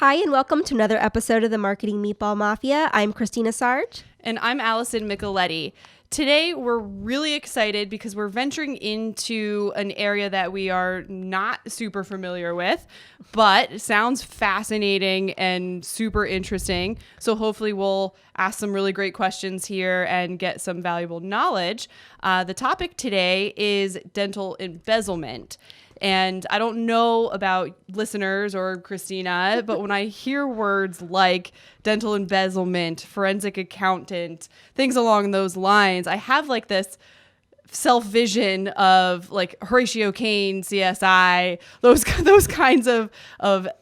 Hi, and welcome to another episode of the Marketing Meatball Mafia. I'm Christina Sarge. And I'm Alison Micheletti. Today, we're really excited because we're venturing into an area that we are not super familiar with, but sounds fascinating and super interesting. So hopefully we'll ask some really great questions here and get some valuable knowledge. The topic today is dental embezzlement. And I don't know about listeners or Christina, but when I hear words like dental embezzlement, forensic accountant, things along those lines, I have like this self-vision of like Horatio Caine, CSI, those kinds of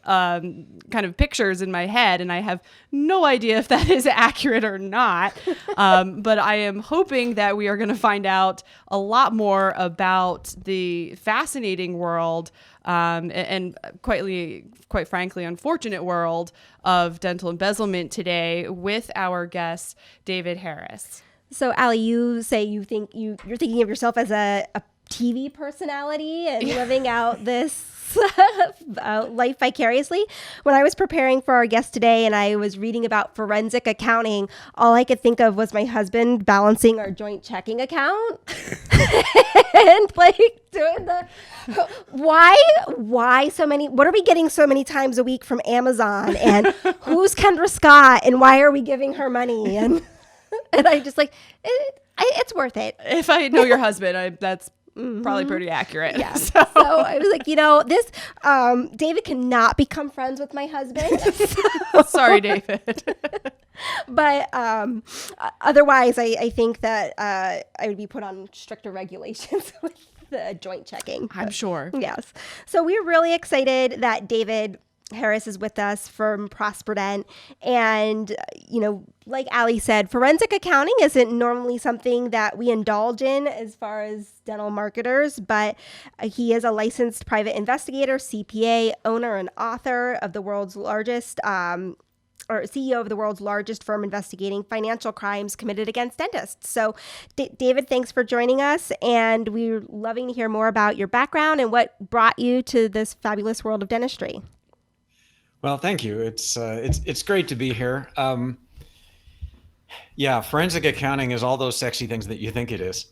kind of pictures in my head, and I have no idea if that is accurate or not. But I am hoping that we are going to find out a lot more about the fascinating world and quite frankly, unfortunate world of dental embezzlement today with our guest, David Harris. So, Allie, you say you're thinking of yourself as a TV personality and living out this life vicariously. When I was preparing for our guest today and I was reading about forensic accounting, all I could think of was my husband balancing our joint checking account and like doing the why so many, what are we getting so many times a week from Amazon, and who's Kendra Scott and why are we giving her money? And I just like, it's worth it. If I know your husband, that's probably pretty accurate. Yeah. So I was like, this, David cannot become friends with my husband. Sorry, David. But otherwise, I think that I would be put on stricter regulations with the joint checking. I'm sure. Yes. So we're really excited that David Harris is with us from Prosperident. And, like Allie said, forensic accounting isn't normally something that we indulge in as far as dental marketers, but he is a licensed private investigator, CPA, owner and author of the world's largest, or CEO of the world's largest firm investigating financial crimes committed against dentists. So, David, thanks for joining us. And we're loving to hear more about your background and what brought you to this fabulous world of dentistry. Well, thank you. It's great to be here. Forensic accounting is all those sexy things that you think it is.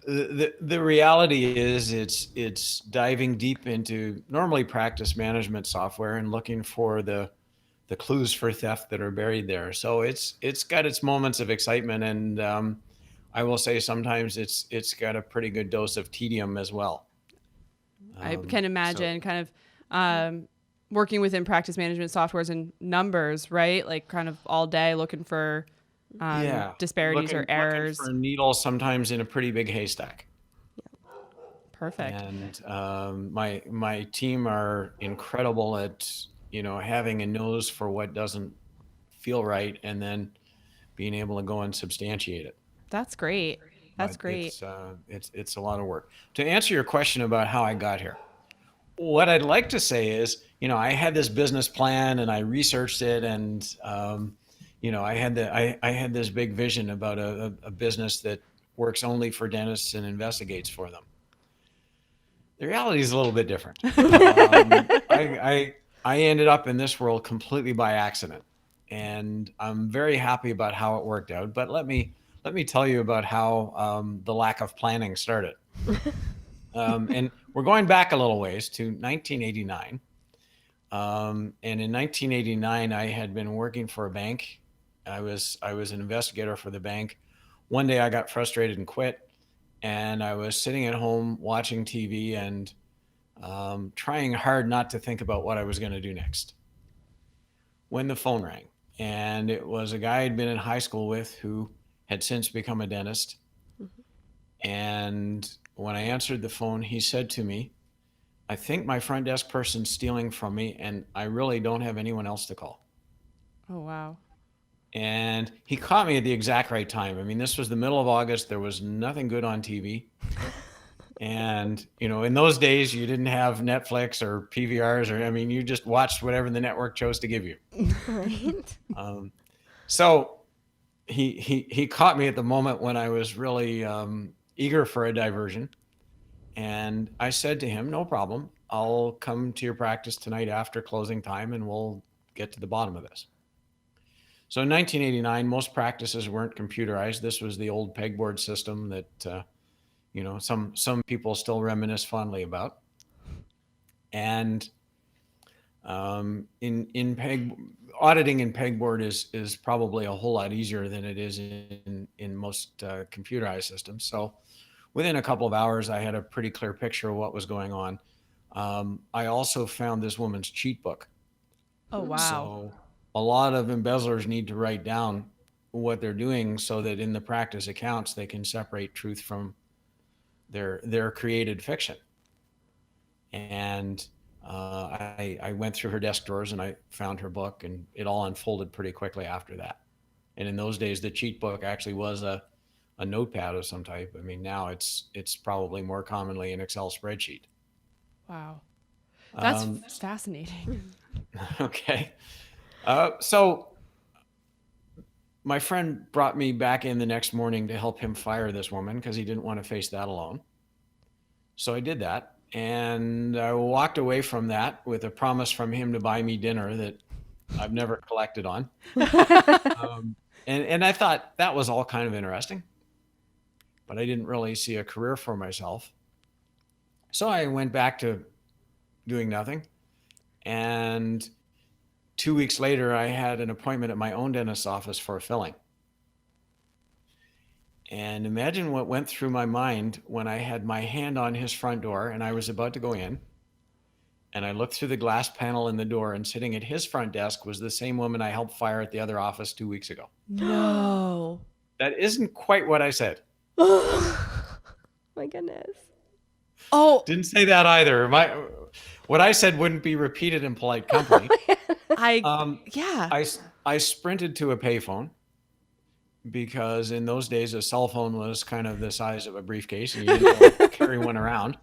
The reality is it's diving deep into normally practice management software and looking for the clues for theft that are buried there. So it's got its moments of excitement, and I will say sometimes it's got a pretty good dose of tedium as well. I can imagine working within practice management softwares and numbers, right? Like kind of all day looking for disparities or errors. Looking for needles sometimes in a pretty big haystack. Perfect. And my team are incredible at having a nose for what doesn't feel right, and then being able to go and substantiate it. That's great. That's great. It's a lot of work. To answer your question about how I got here, what I'd like to say is, I had this business plan and I researched it, and I had this big vision about a business that works only for dentists and investigates for them. The reality is a little bit different. I ended up in this world completely by accident, and I'm very happy about how it worked out. But let me tell you about how the lack of planning started. And we're going back a little ways to 1989. And in 1989, I had been working for a bank. I was an investigator for the bank. One day I got frustrated and quit. And I was sitting at home watching TV and trying hard not to think about what I was going to do next, when the phone rang. And it was a guy I'd been in high school with who had since become a dentist. Mm-hmm. And when I answered the phone, he said to me, "I think my front desk person's stealing from me, and I really don't have anyone else to call." Oh, wow. And he caught me at the exact right time. I mean, this was the middle of August. There was nothing good on TV. And, in those days, you didn't have Netflix or PVRs, you just watched whatever the network chose to give you. Right. So he caught me at the moment when I was really eager for a diversion. And I said to him, "No problem. I'll come to your practice tonight after closing time and we'll get to the bottom of this. So in 1989, most practices weren't computerized. This was the old pegboard system that, some people still reminisce fondly about. And in auditing in pegboard is probably a whole lot easier than it is in most computerized systems. So within a couple of hours, I had a pretty clear picture of what was going on. I also found this woman's cheat book. Oh, wow. So a lot of embezzlers need to write down what they're doing so that in the practice accounts, they can separate truth from their created fiction. And I went through her desk drawers and I found her book, and it all unfolded pretty quickly after that. And in those days, the cheat book actually was a notepad of some type. I mean, now it's probably more commonly an Excel spreadsheet. Wow. That's fascinating. Okay. So my friend brought me back in the next morning to help him fire this woman because he didn't want to face that alone. So I did that. And I walked away from that with a promise from him to buy me dinner that I've never collected on. And I thought that was all kind of interesting, but I didn't really see a career for myself. So I went back to doing nothing. And 2 weeks later, I had an appointment at my own dentist's office for a filling. And imagine what went through my mind when I had my hand on his front door and I was about to go in. And I looked through the glass panel in the door, and sitting at his front desk was the same woman I helped fire at the other office 2 weeks ago. No. That isn't quite what I said. My goodness. Oh, Didn't say that either. What I said wouldn't be repeated in polite company. yeah. I sprinted to a payphone because in those days a cell phone was kind of the size of a briefcase and you didn't want to carry one around.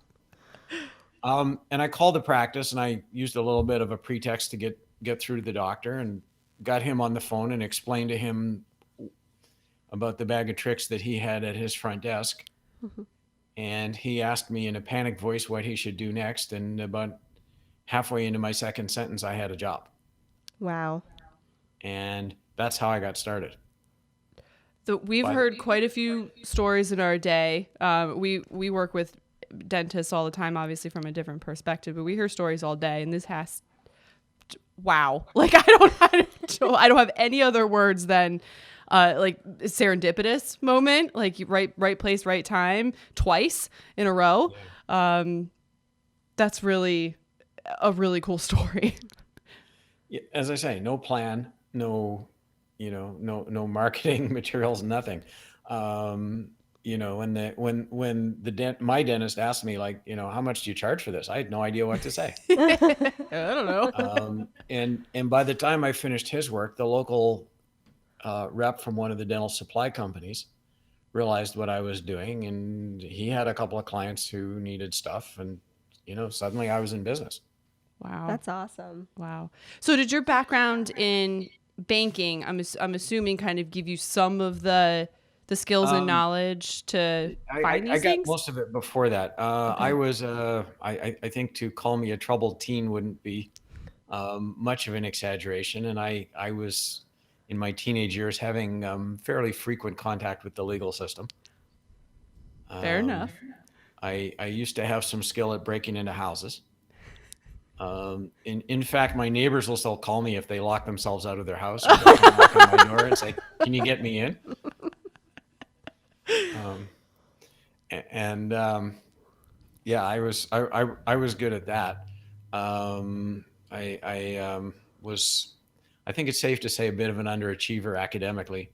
And I called the practice and I used a little bit of a pretext to get through to the doctor and got him on the phone and explained to him about the bag of tricks that he had at his front desk. Mm-hmm. And he asked me in a panicked voice what he should do next. And about halfway into my second sentence, I had a job. Wow. And that's how I got started. So we've heard quite a few stories in our day. We work with dentists all the time, obviously from a different perspective, but we hear stories all day. And this has, wow. Like I don't have any other words than like serendipitous moment, like right place, right time, twice in a row. Yeah. That's really a really cool story. Yeah, as I say, no plan, no marketing materials, nothing. When my dentist asked me, like, how much do you charge for this? I had no idea what to say. I don't know. And by the time I finished his work, the local rep from one of the dental supply companies realized what I was doing, and he had a couple of clients who needed stuff, and suddenly I was in business. Wow, that's awesome. Wow. So did your background in banking, I'm assuming, kind of give you some of the skills and knowledge to find these things? I got most of it before that. Okay. I was I think to call me a troubled teen wouldn't be much of an exaggeration, and I was in my teenage years having fairly frequent contact with the legal system. Fair enough. I used to have some skill at breaking into houses. In fact, my neighbors will still call me if they lock themselves out of their house and they'll come knock on my door and say, "Can you get me in?" Yeah, I was good at that. I think it's safe to say a bit of an underachiever academically.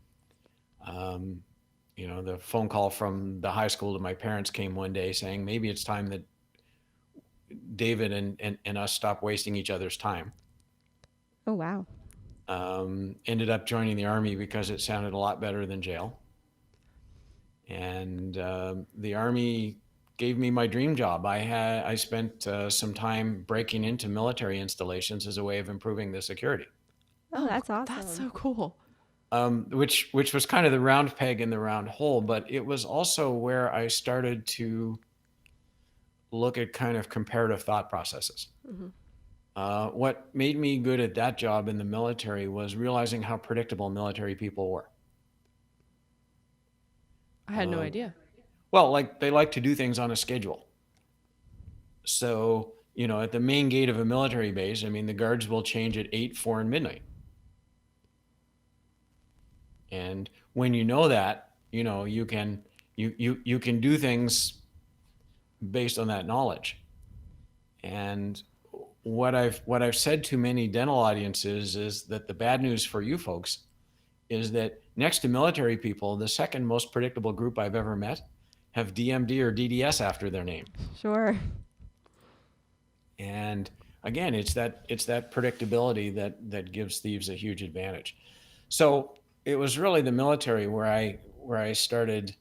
The phone call from the high school to my parents came one day saying maybe it's time that David and us stop wasting each other's time. Oh, wow. Ended up joining the Army because it sounded a lot better than jail. And the Army gave me my dream job. I spent some time breaking into military installations as a way of improving the security. Oh, that's awesome. That's so cool. Which was kind of the round peg in the round hole, but it was also where I started to look at kind of comparative thought processes. Mm-hmm. What made me good at that job in the military was realizing how predictable military people were. I had no idea. Well, like they like to do things on a schedule. So, at the main gate of a military base, I mean, the guards will change at 8, 4, and midnight. And when you know that, you can do things based on that knowledge. And what I've said to many dental audiences is that the bad news for you folks is that next to military people, the second most predictable group I've ever met have DMD or DDS after their name. Sure. And again, it's that predictability that gives thieves a huge advantage. So it was really the military where I started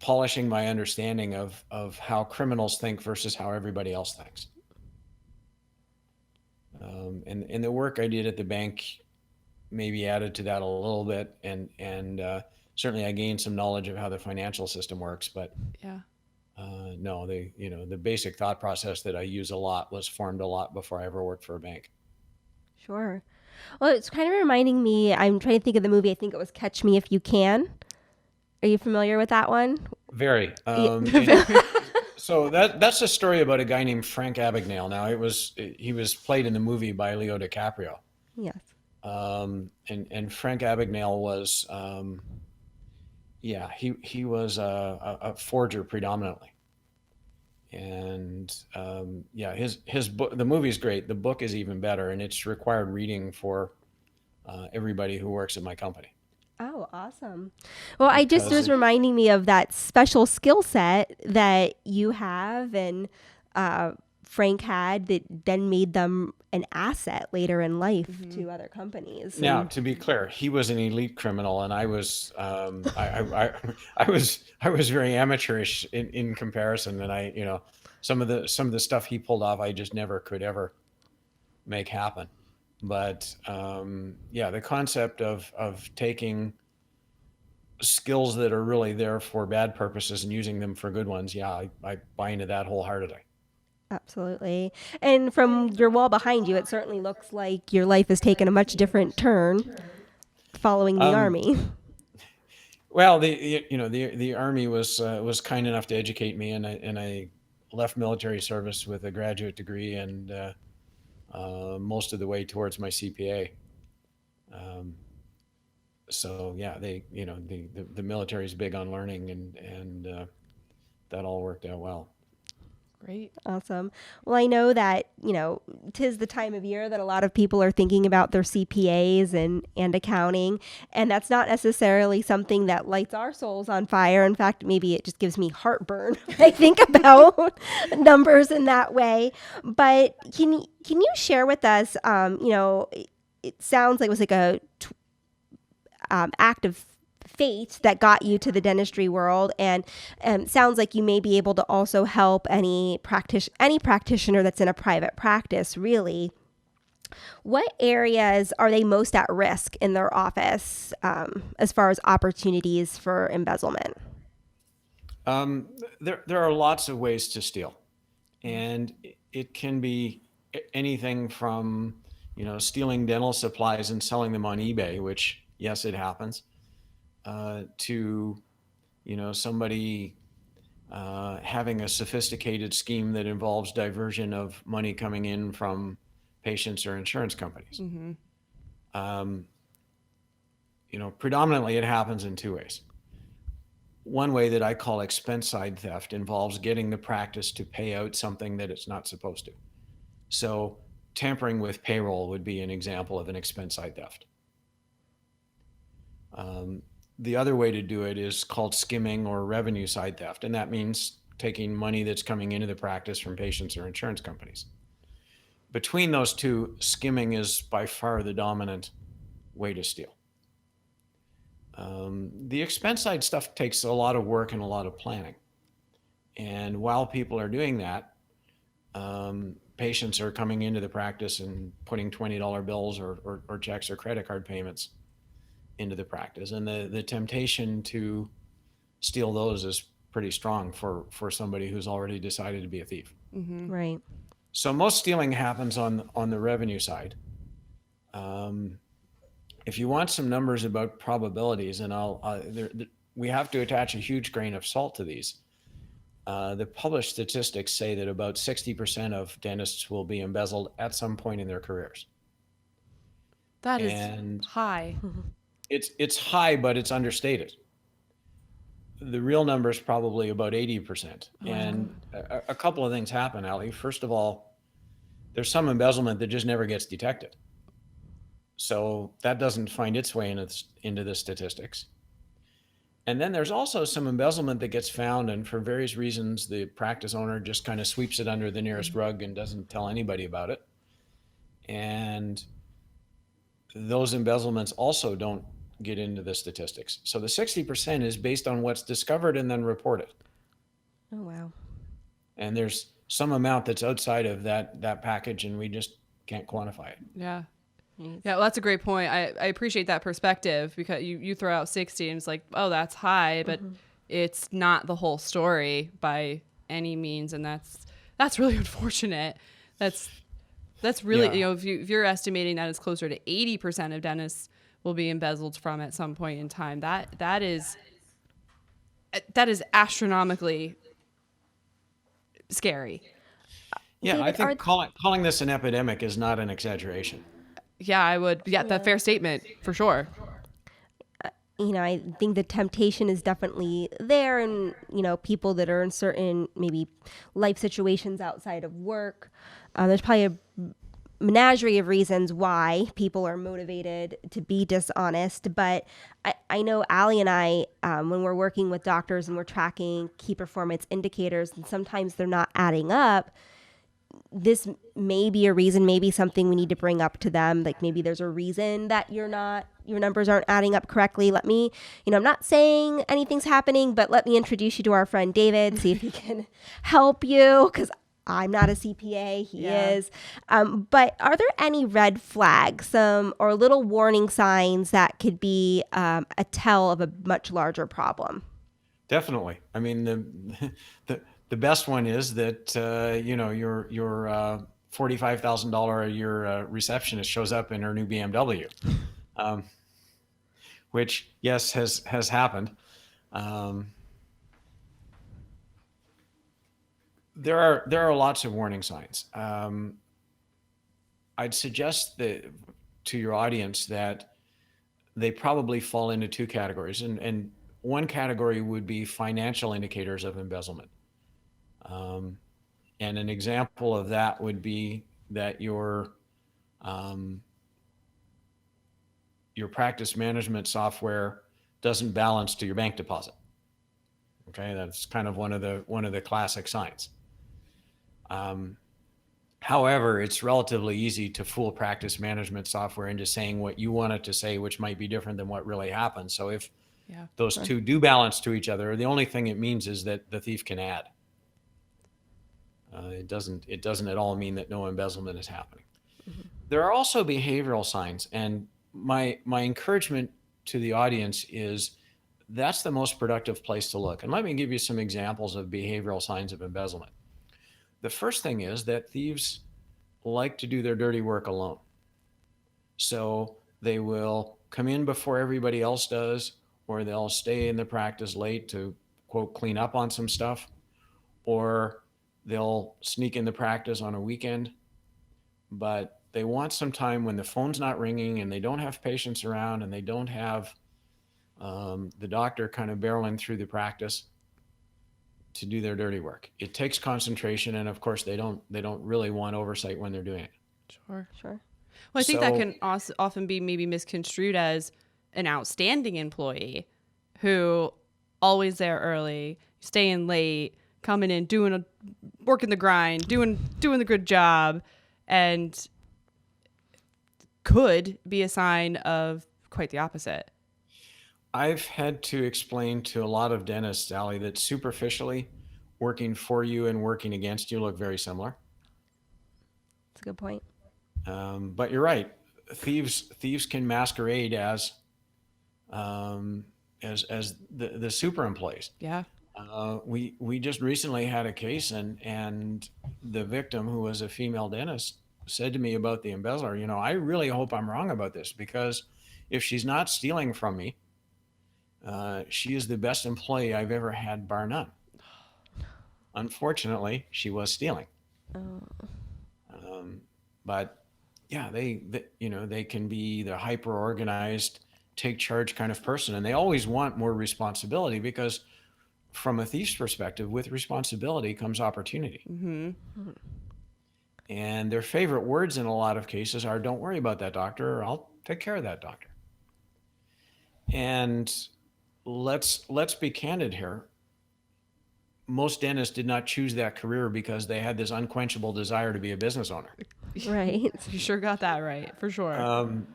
polishing my understanding of how criminals think versus how everybody else thinks. And the work I did at the bank maybe added to that a little bit, and certainly I gained some knowledge of how the financial system works. But Yeah. no, the basic thought process that I use a lot was formed a lot before I ever worked for a bank. Sure. Well, it's kind of reminding me, I'm trying to think of the movie. I think it was Catch Me If You Can. Are you familiar with that one? Very. So that's a story about a guy named Frank Abagnale. Now he was played in the movie by Leo DiCaprio. Yes. And Frank Abagnale was, he was a forger predominantly. And his book, the movie is great. The book is even better, and it's required reading for everybody who works at my company. Oh, awesome. Well, I just was reminding me of that special skill set that you have and Frank had that then made them an asset later in life to other companies. Now, to be clear, he was an elite criminal, and I was I was very amateurish in comparison. And some of the stuff he pulled off, I just never could ever make happen. But the concept of taking skills that are really there for bad purposes and using them for good ones, I buy into that wholeheartedly. Absolutely. And from your wall behind you, it certainly looks like your life has taken a much different turn following the Army. Well, the Army was kind enough to educate me, and I left military service with a graduate degree and most of the way towards my CPA. The military is big on learning, and that all worked out well. Great. Awesome. Well, I know that, 'tis the time of year that a lot of people are thinking about their CPAs and accounting, and that's not necessarily something that lights our souls on fire. In fact, maybe it just gives me heartburn when I think about numbers in that way. But can you share with us, it sounds like it was like a act of fate that got you to the dentistry world, and sounds like you may be able to also help any practitioner that's in a private practice. Really, what areas are they most at risk in their office as far as opportunities for embezzlement? There are lots of ways to steal, and it can be anything from stealing dental supplies and selling them on eBay, which yes, it happens. To somebody having a sophisticated scheme that involves diversion of money coming in from patients or insurance companies. Mm-hmm. Predominantly it happens in two ways. One way that I call expense side theft involves getting the practice to pay out something that it's not supposed to. So tampering with payroll would be an example of an expense side theft. The other way to do it is called skimming or revenue side theft, and that means taking money that's coming into the practice from patients or insurance companies. Between those two, skimming is by far the dominant way to steal. The expense side stuff takes a lot of work and a lot of planning. And while people are doing that, patients are coming into the practice and putting $20 bills or checks or credit card payments into the practice, and the temptation to steal those is pretty strong for somebody who's already decided to be a thief. Right. So most stealing happens on the revenue side. If you want some numbers about probabilities, and we have to attach a huge grain of salt to these. The published statistics say that about 60% of dentists will be embezzled at some point in their careers. That is And high. it's high, but it's understated. The real number is probably about 80%. And a couple of things happen, Ali. First of all, there's some embezzlement that just never gets detected. So that doesn't find its way into the statistics. And then there's also some embezzlement that gets found, and for various reasons, the practice owner just kind of sweeps it under the nearest rug and doesn't tell anybody about it. And those embezzlements also don't get into the statistics. So the 60% is based on what's discovered and then reported. Oh, wow. And there's some amount that's outside of that package, and we just can't quantify it. Yeah. Yeah, well, that's a great point. I appreciate that perspective, because you throw out 60 and it's like, oh, that's high, but it's not the whole story by any means, and that's really unfortunate. That's really, if you're estimating that it's closer to 80% of dentists will be embezzled from at some point in time. That is astronomically scary. Yeah, David, I think calling this an epidemic is not an exaggeration. Yeah, I would. Yeah, that fair statement for sure. I think the temptation is definitely there, and people that are in certain maybe life situations outside of work. There's probably a menagerie of reasons why people are motivated to be dishonest. But I know Ali and I, when we're working with doctors and we're tracking key performance indicators, and sometimes they're not adding up. This may be a reason, maybe something we need to bring up to them. Like maybe there's a reason that your numbers aren't adding up correctly. Let me, I'm not saying anything's happening, but let me introduce you to our friend David, see if he can help you, because I'm not a CPA, he is. But are there any red flags, or little warning signs that could be a tell of a much larger problem? Definitely. I mean, the best one is that your $45,000 a year receptionist shows up in her new BMW, which yes has happened. There are lots of warning signs. I'd suggest to your audience that they probably fall into two categories, and one category would be financial indicators of embezzlement. And an example of that would be that your practice management software doesn't balance to your bank deposit. Okay, that's kind of one of the classic signs. However, it's relatively easy to fool practice management software into saying what you want it to say, which might be different than what really happens. So if those two do balance to each other, the only thing it means is that the thief can add. It doesn't at all mean that no embezzlement is happening. There are also behavioral signs, and my encouragement to the audience is that's the most productive place to look. And let me give you some examples of behavioral signs of embezzlement. The first thing is that thieves like to do their dirty work alone. So they will come in before everybody else does, or they'll stay in the practice late to, quote, clean up on some stuff, or they'll sneak in the practice on a weekend. But they want some time when the phone's not ringing and they don't have patients around and they don't have the doctor kind of barreling through the practice to do their dirty work. It takes concentration, and of course they don't really want oversight when they're doing it. Sure. Well, I think that can also often be maybe misconstrued as an outstanding employee who always there early, staying late, coming in, working the grind, doing the good job, and could be a sign of quite the opposite. I've had to explain to a lot of dentists, Ali, that superficially working for you and working against you look very similar. That's a good point. But you're right. Thieves can masquerade as the super employees. Yeah. We just recently had a case, and the victim, who was a female dentist, said to me about the embezzler, I really hope I'm wrong about this, because if she's not stealing from me, she is the best employee I've ever had, bar none. Unfortunately, she was stealing. But yeah, they can be the hyper organized, take charge kind of person, and they always want more responsibility, because from a thief's perspective, with responsibility comes opportunity. And their favorite words in a lot of cases are, "Don't worry about that doctor, or I'll take care of that doctor." And let's be candid here. Most dentists did not choose that career because they had this unquenchable desire to be a business owner. Right. You sure got that right, for sure.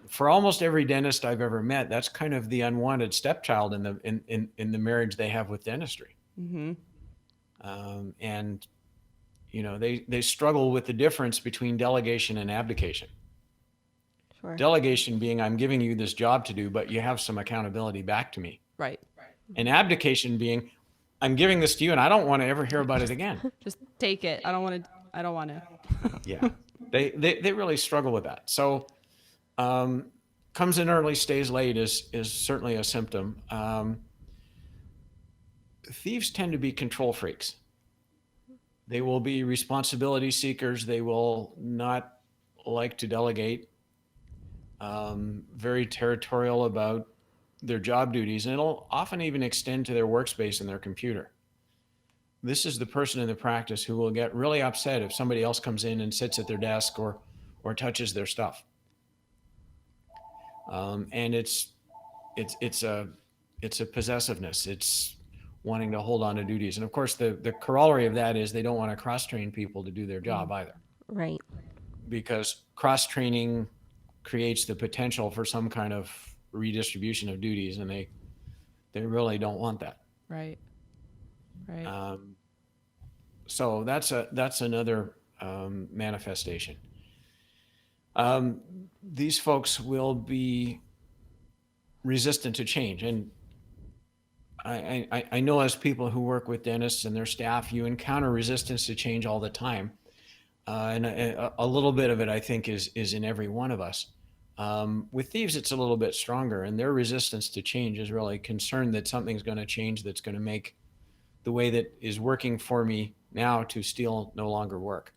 For almost every dentist I've ever met, that's kind of the unwanted stepchild in the marriage they have with dentistry. And they struggle with the difference between delegation and abdication. Sure. Delegation being, I'm giving you this job to do, but you have some accountability back to me. Right. And abdication being, I'm giving this to you and I don't want to ever hear about it again. Just take it. I don't want to. Yeah. They really struggle with that. So comes in early, stays late is certainly a symptom. Thieves tend to be control freaks. They will be responsibility seekers. They will not like to delegate. Very territorial about their job duties, and it'll often even extend to their workspace and their computer. This is the person in the practice who will get really upset if somebody else comes in and sits at their desk or touches their stuff. And it's a possessiveness. It's wanting to hold on to duties. And of course, the corollary of that is they don't want to cross-train people to do their job either. Right. Because cross-training creates the potential for some kind of redistribution of duties, and they really don't want that. Right. So that's another manifestation. These folks will be resistant to change, and I know, as people who work with dentists and their staff, you encounter resistance to change all the time. And a little bit of it, I think, is in every one of us. With thieves, it's a little bit stronger, and their resistance to change is really concerned that something's going to change that's going to make the way that is working for me now to steal no longer work.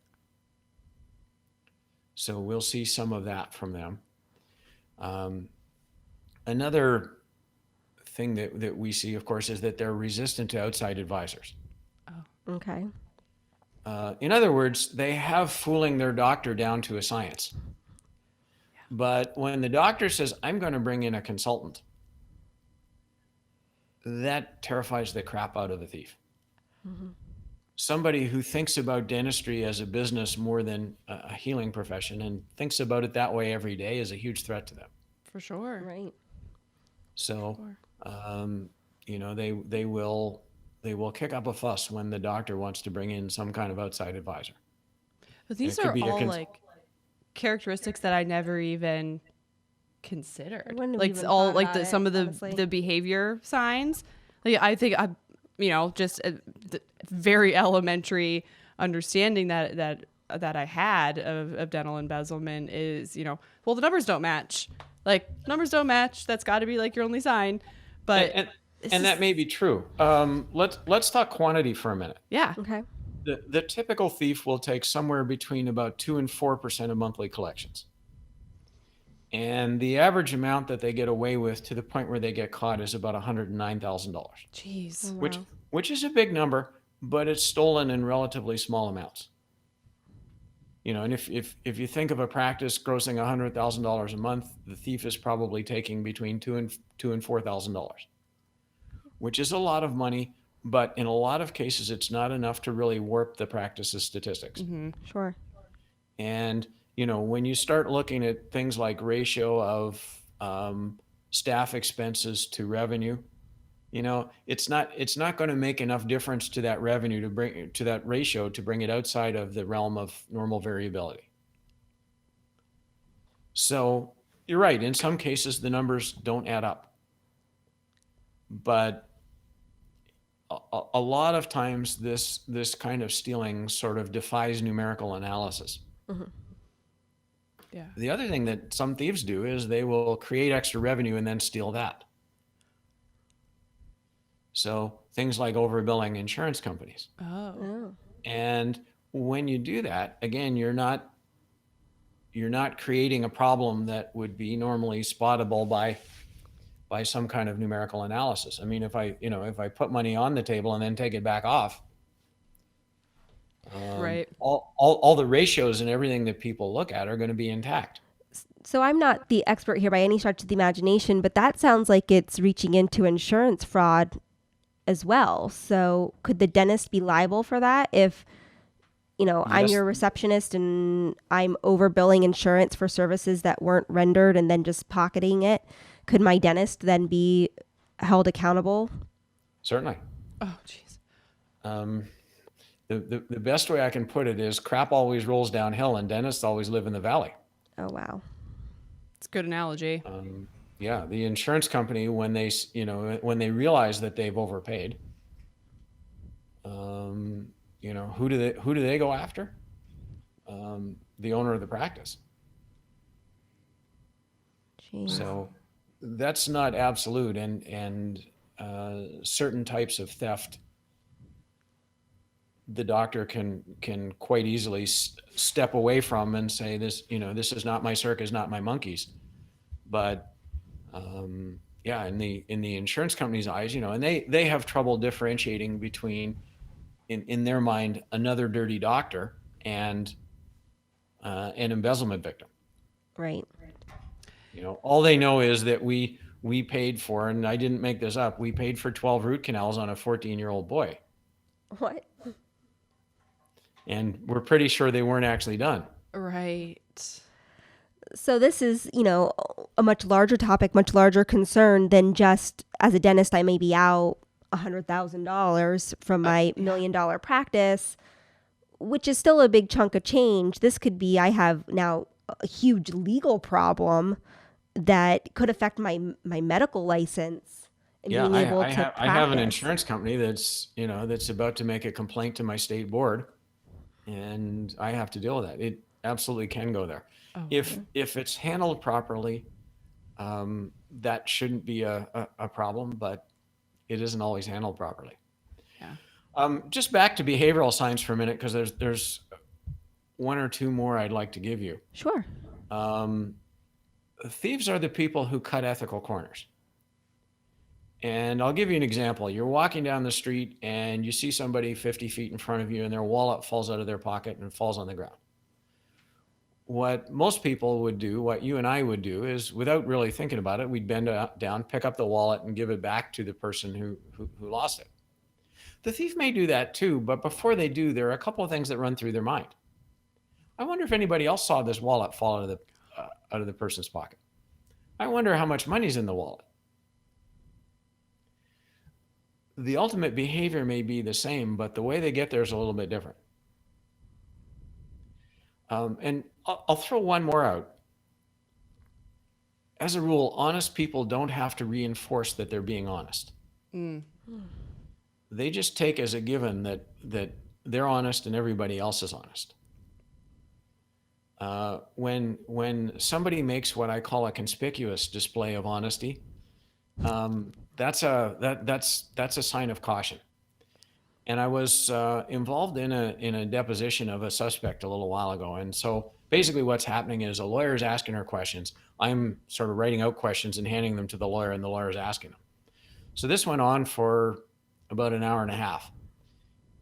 So we'll see some of that from them. Another thing that we see, of course, is that they're resistant to outside advisors. Okay. In other words, they have fooling their doctor down to a science. But when the doctor says, I'm going to bring in a consultant, that terrifies the crap out of the thief. Somebody who thinks about dentistry as a business more than a healing profession and thinks about it that way every day is a huge threat to them. For sure. Right. So, they will kick up a fuss when the doctor wants to bring in some kind of outside advisor. But these are all like characteristics that I never even considered. Like all like some of the behavior signs. Like I think just a very elementary understanding that I had of dental embezzlement is, well, the numbers don't match. Like numbers don't match. That's got to be like your only sign. But and that may be true. Let's talk quantity for a minute. Yeah. Okay. The typical thief will take somewhere between about 2 and 4% of monthly collections. And the average amount that they get away with to the point where they get caught is about $109,000. Jeez. Wow. Which is a big number, but it's stolen in relatively small amounts. And if you think of a practice grossing $100,000 a month, the thief is probably taking between $2,000 and $4,000, which is a lot of money. But in a lot of cases, it's not enough to really warp the practice's statistics. Mm-hmm. Sure. And, when you start looking at things like ratio of staff expenses to revenue, it's not going to make enough difference to that revenue to that ratio to bring it outside of the realm of normal variability. So you're right. In some cases, the numbers don't add up. But a lot of times this kind of stealing sort of defies numerical analysis. Yeah. The other thing that some thieves do is they will create extra revenue and then steal that. So things like overbilling insurance companies. Oh. And when you do that, again, you're not creating a problem that would be normally spottable by some kind of numerical analysis. I mean, if I put money on the table and then take it back off, Right. all the ratios and everything that people look at are going to be intact. So I'm not the expert here by any stretch of the imagination, but that sounds like it's reaching into insurance fraud as well. So could the dentist be liable for that if, I'm Yes. your receptionist and I'm overbilling insurance for services that weren't rendered and then just pocketing it? Could my dentist then be held accountable? Certainly. Oh, jeez. The best way I can put it is crap always rolls downhill and dentists always live in the valley. Oh, wow. It's a good analogy. Yeah, the insurance company, when they realize that they've overpaid, who do they go after? The owner of the practice. Jeez. So that's not absolute, and certain types of theft, the doctor can quite easily step away from and say, this is not my circus, not my monkeys. But yeah, in the insurance company's eyes, and they have trouble differentiating between, in their mind, another dirty doctor and an embezzlement victim. Right. All they know is that we paid for, and I didn't make this up, we paid for 12 root canals on a 14-year-old boy. What? And we're pretty sure they weren't actually done. Right. So this is, a much larger topic, much larger concern than just as a dentist, I may be out $100,000 from my $1 million practice, which is still a big chunk of change. This could be, I have now a huge legal problem that could affect my medical license and Yeah, being able to I have an practice. insurance company that's about to make a complaint to my state board, and I have to deal with that. It absolutely can go there. If it's handled properly, that shouldn't be a problem, but it isn't always handled properly. Yeah. Just back to behavioral science for a minute, because there's one or two more I'd like to give you. Sure. Thieves are the people who cut ethical corners. And I'll give you an example. You're walking down the street and you see somebody 50 feet in front of you and their wallet falls out of their pocket and falls on the ground. What most people would do, what you and I would do, is without really thinking about it, we'd bend down, pick up the wallet, and give it back to the person who lost it. The thief may do that too, but before they do, there are a couple of things that run through their mind. I wonder if anybody else saw this wallet fall out of the person's pocket. I wonder how much money's in the wallet. The ultimate behavior may be the same, but the way they get there is a little bit different. And I'll throw one more out. As a rule, honest people don't have to reinforce that they're being honest. They just take as a given that they're honest and everybody else is honest. When somebody makes what I call a conspicuous display of honesty, that's a sign of caution. And I was involved in a deposition of a suspect a little while ago. And so basically what's happening is a lawyer is asking her questions. I'm sort of writing out questions and handing them to the lawyer, and the lawyer is asking them. So this went on for about an hour and a half.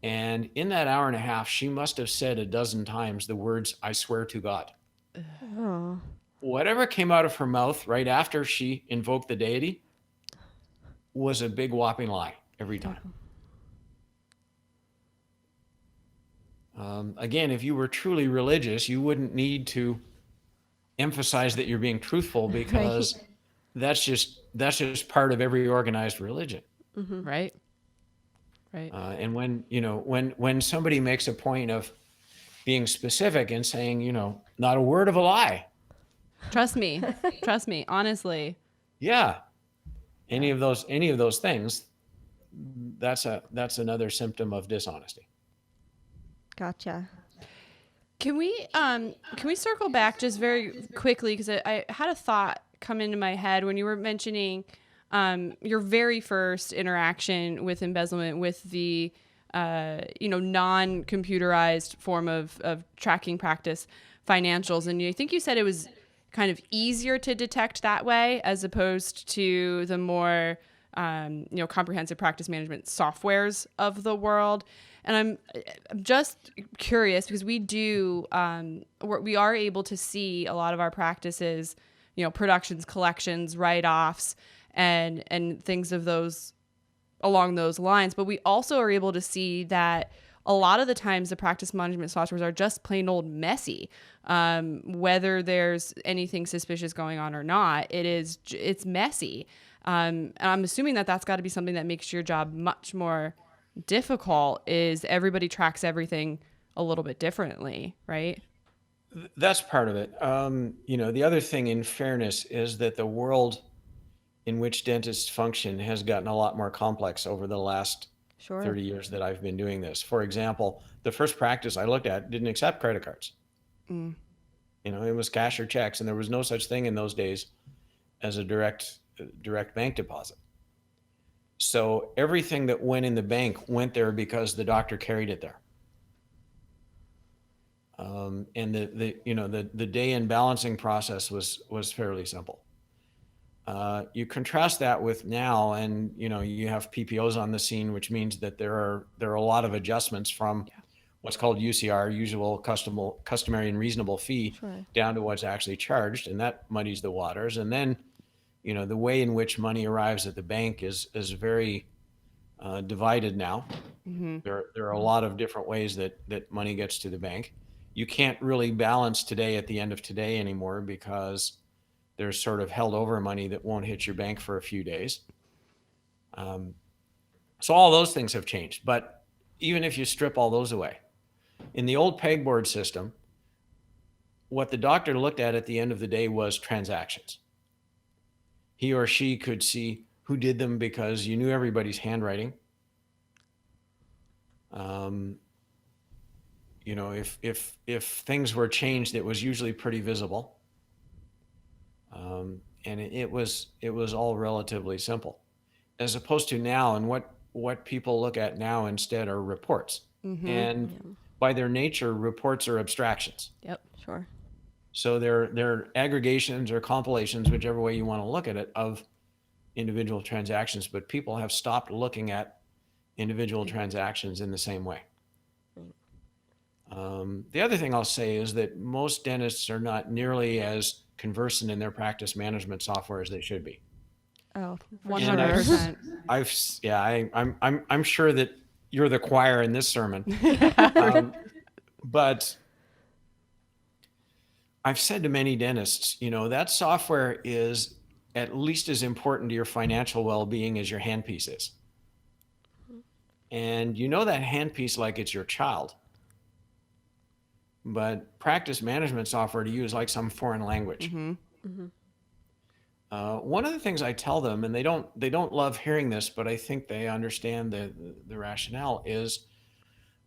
And in that hour and a half, she must have said a dozen times the words, "I swear to God." Oh. Whatever came out of her mouth right after she invoked the deity was a big whopping lie every time. Again, if you were truly religious, you wouldn't need to emphasize that you're being truthful, because that's just part of every organized religion. Right. Right. And when somebody makes a point of being specific and saying, not a word of a lie. Trust me. Trust me. Honestly. Yeah. Any of those things, that's another symptom of dishonesty. Gotcha. Can we circle back just very quickly, because I had a thought come into my head when you were mentioning your very first interaction with embezzlement, with the non-computerized form of tracking practice financials, and I think you said it was kind of easier to detect that way as opposed to the more comprehensive practice management softwares of the world. And I'm just curious, because we are able to see a lot of our practices, productions, collections, write-offs, and things of those along those lines. But we also are able to see that a lot of the times the practice management softwares are just plain old messy. Whether there's anything suspicious going on or not, it's messy. And I'm assuming that that's got to be something that makes your job much more difficult, is everybody tracks everything a little bit differently, right? That's part of it. The other thing, in fairness, is that the world in which dentists function has gotten a lot more complex over the last 30 years that I've been doing this. For example, the first practice I looked at didn't accept credit cards. It was cash or checks, and there was no such thing in those days as a direct bank deposit. So everything that went in the bank went there because the doctor carried it there. And the day-in balancing process was fairly simple. You contrast that with now, and you have PPOs on the scene, which means that there are a lot of adjustments from what's called UCR, usual, customary and reasonable fee, down to what's actually charged, and that muddies the waters. And then the way in which money arrives at the bank is very divided now. Mm-hmm. There are a lot of different ways that money gets to the bank. You can't really balance today at the end of today anymore, because there's sort of held over money that won't hit your bank for a few days. So all those things have changed. But even if you strip all those away, in the old pegboard system, what the doctor looked at the end of the day was transactions. He or she could see who did them because you knew everybody's handwriting. If things were changed, it was usually pretty visible. And it was all relatively simple, as opposed to now. And what people look at now instead are reports. Mm-hmm. And by their nature, reports are abstractions. Yep, sure. So they're aggregations or compilations, whichever way you want to look at it, of individual transactions. But people have stopped looking at individual transactions in the same way. The other thing I'll say is that most dentists are not nearly as conversant in their practice management software as they should be. Oh, 100%. I'm sure that you're the choir in this sermon. But I've said to many dentists, that software is at least as important to your financial well-being as your handpiece is. And that handpiece like it's your child. But practice management software to you is like some foreign language. Mm-hmm. Mm-hmm. One of the things I tell them, and they don't love hearing this, but I think they understand the rationale, is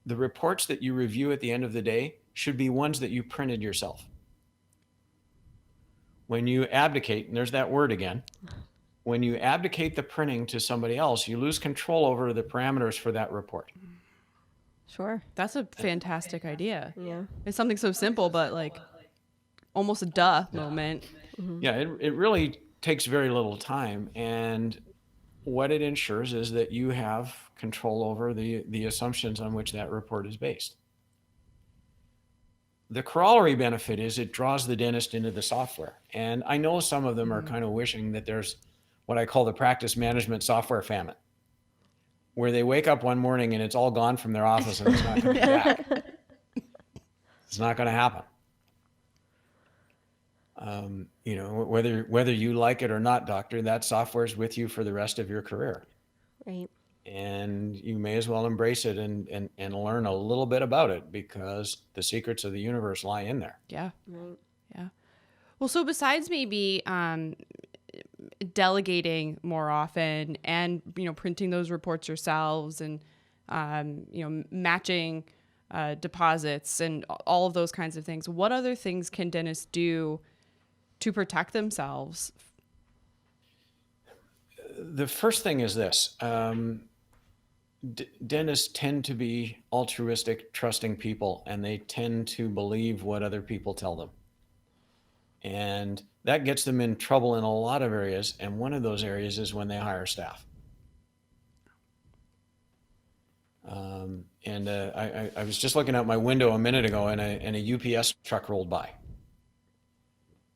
the reports that you review at the end of the day should be ones that you printed yourself. When you abdicate, and there's that word again, when you abdicate the printing to somebody else, you lose control over the parameters for that report. Sure. That's a fantastic idea. Yeah. It's something so simple, but like almost a duh moment. Mm-hmm. Yeah, it really takes very little time. And what it ensures is that you have control over the assumptions on which that report is based. The corollary benefit is it draws the dentist into the software. And I know some of them are kind of wishing that there's what I call the practice management software famine, where they wake up one morning and it's all gone from their office and it's not coming back. It's not going to happen. Whether you like it or not, doctor, that software is with you for the rest of your career. Right. And you may as well embrace it and learn a little bit about it, because the secrets of the universe lie in there. Yeah. Right. Yeah. Well, so besides maybe delegating more often and, printing those reports yourselves and, matching deposits and all of those kinds of things, what other things can dentists do to protect themselves? The first thing is this. Dentists tend to be altruistic, trusting people, and they tend to believe what other people tell them. And that gets them in trouble in a lot of areas. And one of those areas is when they hire staff. I was just looking out my window a minute ago and a UPS truck rolled by.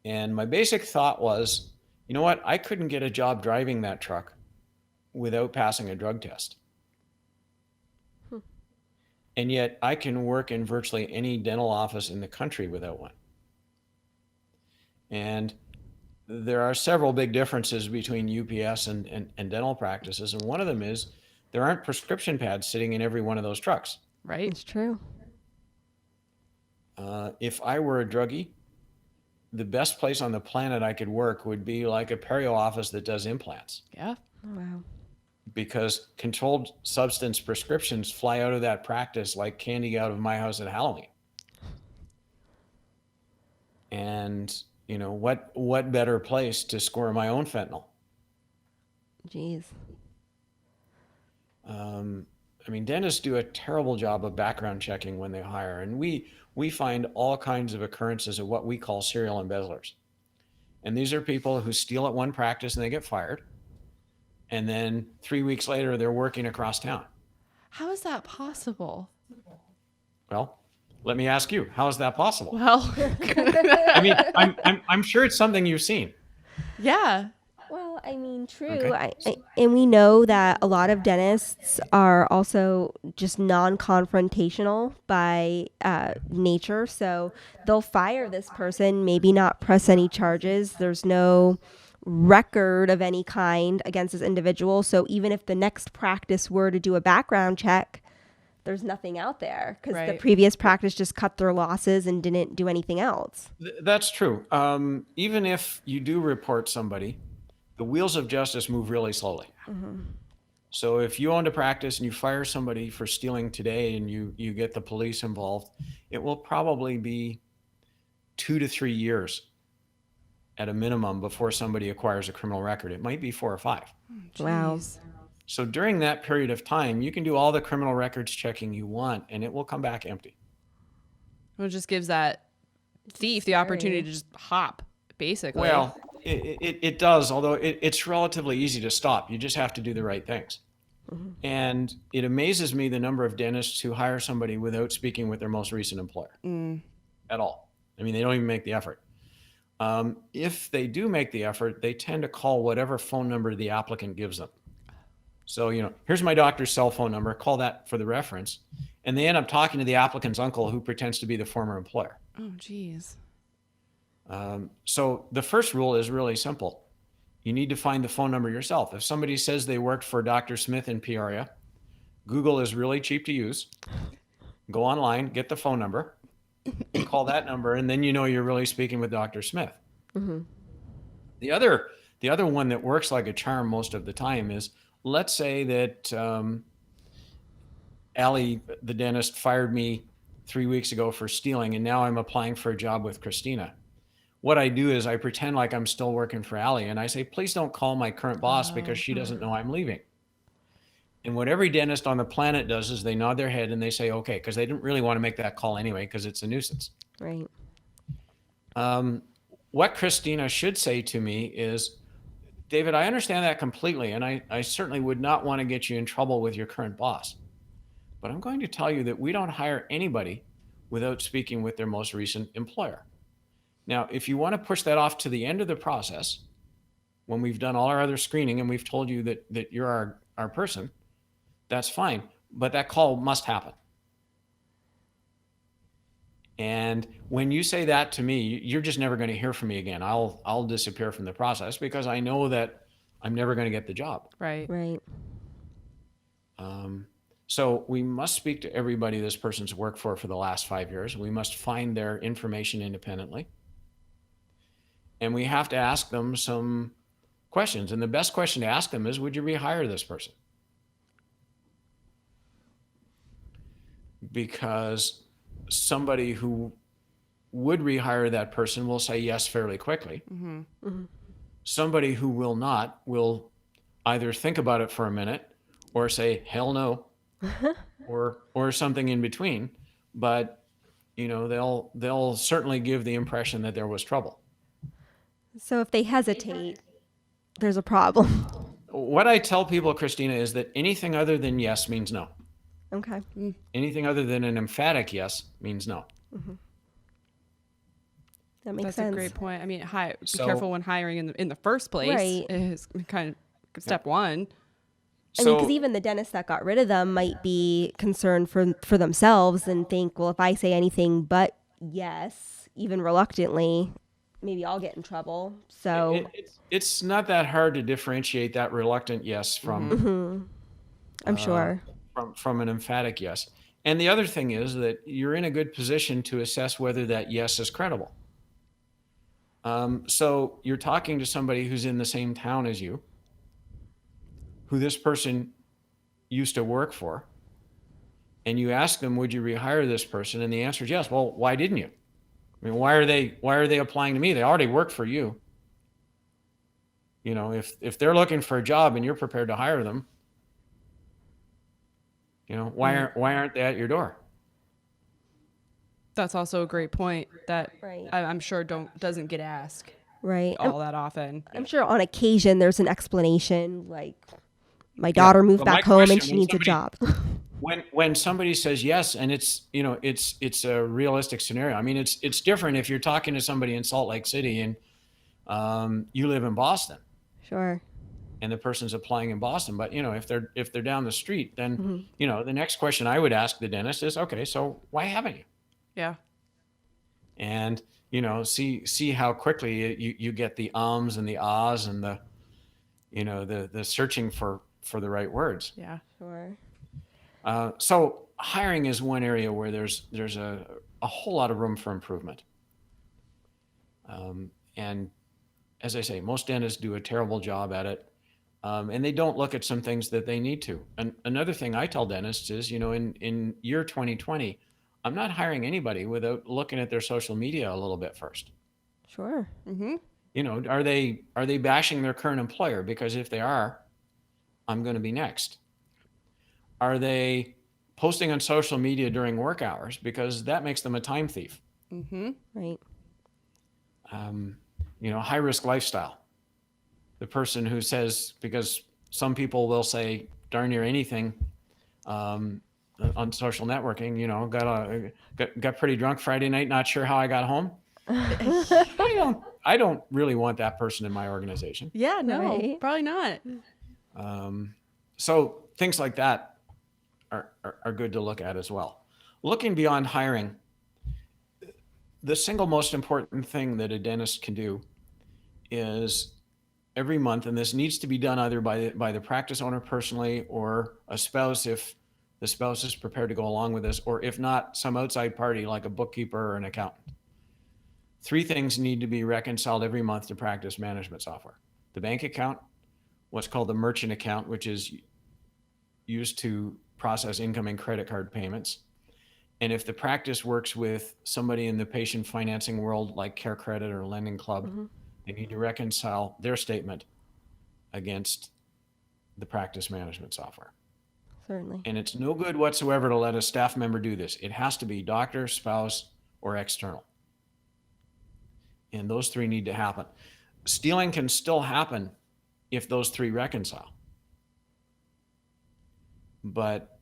And my basic thought was, you know what? I couldn't get a job driving that truck without passing a drug test. And yet I can work in virtually any dental office in the country without one. And there are several big differences between UPS and dental practices. And one of them is there aren't prescription pads sitting in every one of those trucks. Right. It's true. If I were a druggie, the best place on the planet I could work would be like a perio office that does implants. Yeah. Oh, wow. Because controlled substance prescriptions fly out of that practice like candy out of my house at Halloween. And, what better place to score my own fentanyl? Jeez. Dentists do a terrible job of background checking when they hire. And we find all kinds of occurrences of what we call serial embezzlers. And these are people who steal at one practice and they get fired. And then 3 weeks later, they're working across town. How is that possible? Well, let me ask you, how is that possible? Well, I'm sure it's something you've seen. yeah. Well, true. Okay. And we know that a lot of dentists are also just non-confrontational by nature. So they'll fire this person, maybe not press any charges. There's no record of any kind against this individual. So even if the next practice were to do a background check, there's nothing out there because the previous practice just cut their losses and didn't do anything else. That's true. Even if you do report somebody, the wheels of justice move really slowly. Mm-hmm. So if you owned a practice and you fire somebody for stealing today and you get the police involved, it will probably be 2 to 3 years at a minimum before somebody acquires a criminal record. It might be 4 or 5. Wow. So during that period of time, you can do all the criminal records checking you want and it will come back empty. It just gives that thief the opportunity to just hop, basically. Well, it does, although it's relatively easy to stop. You just have to do the right things. Mm-hmm. And it amazes me the number of dentists who hire somebody without speaking with their most recent employer at all. They don't even make the effort. If they do make the effort, they tend to call whatever phone number the applicant gives them. So, here's my doctor's cell phone number, call that for the reference. And they end up talking to the applicant's uncle who pretends to be the former employer. Oh, geez. So the first rule is really simple. You need to find the phone number yourself. If somebody says they worked for Dr. Smith in Peoria, Google is really cheap to use. Go online, get the phone number, call that number, and then you're really speaking with Dr. Smith. Mm-hmm. The other one that works like a charm most of the time is, let's say that Allie, the dentist, fired me 3 weeks ago for stealing, and now I'm applying for a job with Christina. What I do is I pretend like I'm still working for Allie, and I say, please don't call my current boss because she doesn't know I'm leaving. And what every dentist on the planet does is they nod their head and they say, okay, because they didn't really want to make that call anyway because it's a nuisance. Right. What Christina should say to me is, David, I understand that completely, and I certainly would not want to get you in trouble with your current boss. But I'm going to tell you that we don't hire anybody without speaking with their most recent employer. Now, if you want to push that off to the end of the process, when we've done all our other screening and we've told you that you're our person, that's fine. But that call must happen. And when you say that to me, you're just never going to hear from me again. I'll disappear from the process because I know that I'm never going to get the job. Right. Right. So we must speak to everybody this person's worked for the last 5 years. We must find their information independently. And we have to ask them some questions. And the best question to ask them is, would you rehire this person? Because somebody who would rehire that person will say yes fairly quickly. Somebody who will not will either think about it for a minute or say hell no, or something in between. But they'll certainly give the impression that there was trouble. So if they hesitate, there's a problem. What I tell people, Christina, is that anything other than yes means no. Okay. Anything other than an emphatic yes means no. That makes That's sense. a great point. I mean, be careful when hiring in the first place. Right. Is kind of step one. I mean, because even the dentist that got rid of them might be concerned for themselves and think, well, if I say anything but yes, even reluctantly, maybe I'll get in trouble. So it's not that hard to differentiate that reluctant yes from I'm sure. from an emphatic yes. And the other thing is that you're in a good position to assess whether that yes is credible. So you're talking to somebody who's in the same town as you, who this person used to work for, and you ask them, would you rehire this person? And the answer is yes. Well, why didn't you? I mean, why are they applying to me? They already work for you. If they're looking for a job and you're prepared to hire them, why aren't they at your door? That's also a great point that Right. I'm sure doesn't get asked Right. all that often. I'm sure on occasion there's an explanation, like my daughter moved But my back home and question, she when needs a job. When somebody says yes, and it's a realistic scenario. I mean, it's different if you're talking to somebody in Salt Lake City and you live in Boston. Sure. And the person's applying in Boston. But if they're down the street, then the next question I would ask the dentist is, okay, so why haven't you? Yeah. And see how quickly you get the ums and the ahs and the searching for the right words. Yeah. Sure. So hiring is one area where there's a whole lot of room for improvement. And as I say, most dentists do a terrible job at it. And they don't look at some things that they need to. And another thing I tell dentists is, in year 2020, I'm not hiring anybody without looking at their social media a little bit first. Sure. Are they bashing their current employer? Because if they are, I'm going to be next. Are they posting on social media during work hours? Because that makes them a time thief. Right. High risk lifestyle. The person who says, because some people will say darn near anything on social networking, got pretty drunk Friday night, not sure how I got home. I don't really want that person in my organization. Yeah, no, Right. probably not. So things like that are good to look at as well. Looking beyond hiring, the single most important thing that a dentist can do is every month, and this needs to be done either by the practice owner personally or a spouse if the spouse is prepared to go along with this, or if not, some outside party like a bookkeeper or an accountant. 3 things need to be reconciled every month to practice management software. The bank account, what's called the merchant account, which is used to process incoming credit card payments. And if the practice works with somebody in the patient financing world like Care Credit or Lending Club, they need to reconcile their statement against the practice management software. Certainly. And it's no good whatsoever to let a staff member do this. It has to be doctor, spouse, or external. And those 3 need to happen. Stealing can still happen if those 3 reconcile. But